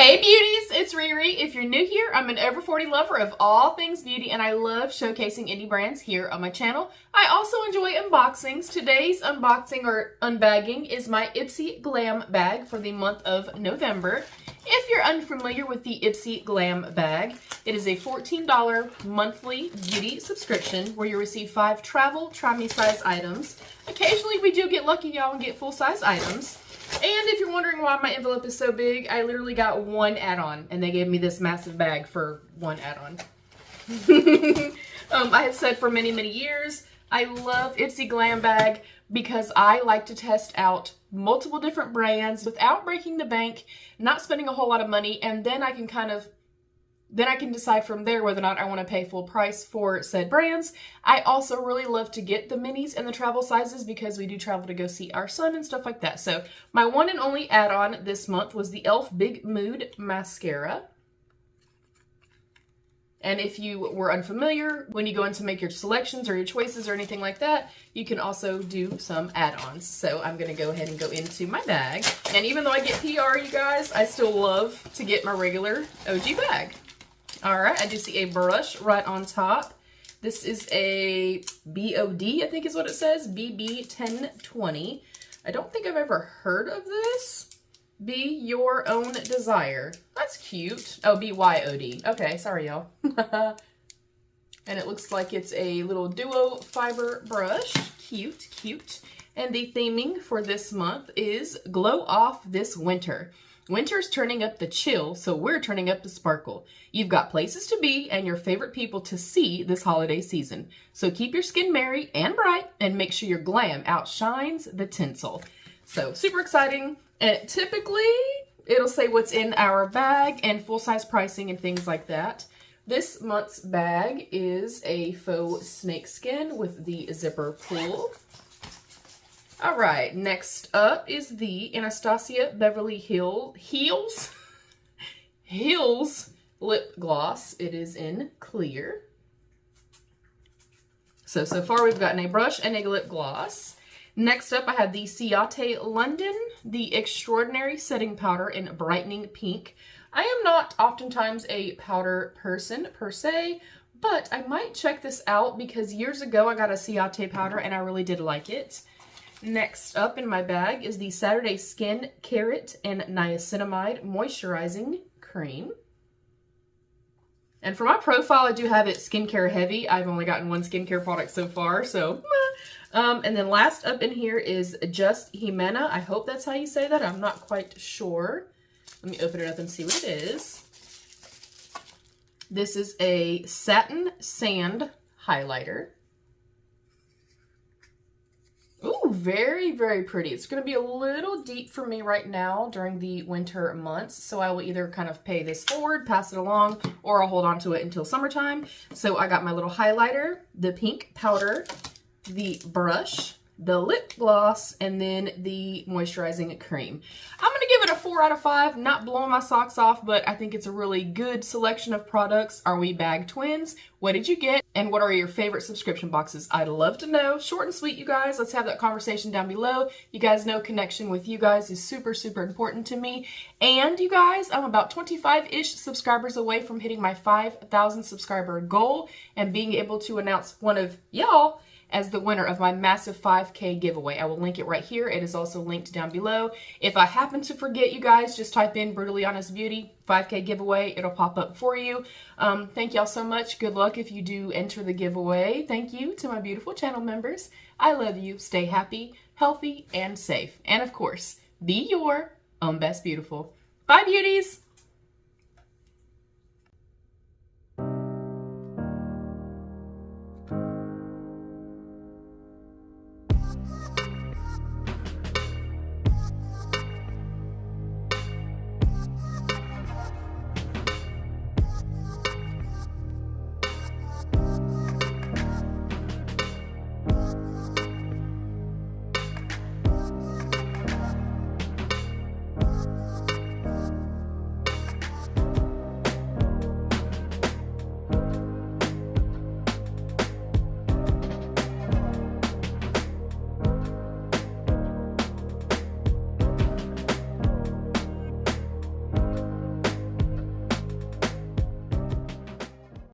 Hey beauties, it's Riri. If you're new here, I'm an over 40 lover of all things beauty and I love showcasing indie brands here on my channel. I also enjoy unboxings. Today's unboxing or unbagging is my Ipsy Glam bag for the month of November. If you're unfamiliar with the Ipsy Glam bag, it is a $14 monthly beauty subscription where you receive 5 travel try-me size items. Occasionally we do get lucky, y'all, and get full-size items. And if you're wondering why my envelope is so big, I literally got one add-on, and they gave me this massive bag for one add-on. I have said for many, many years, I love Ipsy Glam bag because I like to test out multiple different brands without breaking the bank, not spending a whole lot of money, and then I can decide from there whether or not I want to pay full price for said brands. I also really love to get the minis and the travel sizes because we do travel to go see our son and stuff like that. So my one and only add-on this month was the e.l.f. Big Mood Mascara. And if you were unfamiliar, when you go in to make your selections or your choices or anything like that, you can also do some add-ons. So I'm going to go ahead and go into my bag. And even though I get PR, you guys, I still love to get my regular OG bag. Alright, I do see a brush right on top. This is a BOD, I think is what it says. BB1020. I don't think I've ever heard of this. Be Your Own Desire. That's cute. Oh, BYOD. Okay, sorry y'all. And it looks like it's a little duo fiber brush. Cute, cute. And the theming for this month is Glow Off This Winter. Winter's turning up the chill, so we're turning up the sparkle. You've got places to be and your favorite people to see this holiday season. So keep your skin merry and bright and make sure your glam outshines the tinsel. So super exciting. And typically it'll say what's in our bag and full-size pricing and things like that. This month's bag is a faux snakeskin with the zipper pull. All right, next up is the Anastasia Beverly Hills lip gloss. It is in clear. So far we've gotten a brush and a lip gloss. Next up I have the Ciate London, the Extraordinary Setting Powder in Brightening Pink. I am not oftentimes a powder person per se, but I might check this out because years ago I got a Ciate powder and I really did like it. Next up in my bag is the Saturday Skin Carrot and Niacinamide Moisturizing Cream. And for my profile, I do have it skincare heavy. I've only gotten one skincare product so far, so. And then last up in here is Just Jimena. I hope that's how you say that. I'm not quite sure. Let me open it up and see what it is. This is a Satin Sand Highlighter. Ooh, very, very pretty. It's going to be a little deep for me right now during the winter months, so I will either kind of pay this forward, pass it along, or I'll hold on to it until summertime. So I got my little highlighter, the pink powder, the brush, the lip gloss, and then the moisturizing cream. I'm going to give it a 4 out of 5. Not blowing my socks off, but I think it's a really good selection of products. Are we bag twins? What did you get? And what are your favorite subscription boxes? I'd love to know. Short and sweet, you guys. Let's have that conversation down below. You guys know connection with you guys is super, super important to me. And you guys, I'm about 25-ish subscribers away from hitting my 5,000 subscriber goal and being able to announce one of y'all as the winner of my massive 5K giveaway. I will link it right here. It is also linked down below. If I happen to forget, you guys, just type in Brutally Honest Beauty 5K giveaway. It'll pop up for you. Thank y'all so much. Good luck if you do enter the giveaway. Thank you to my beautiful channel members. I love you. Stay happy, healthy, and safe. And of course, be your own best beautiful. Bye, beauties.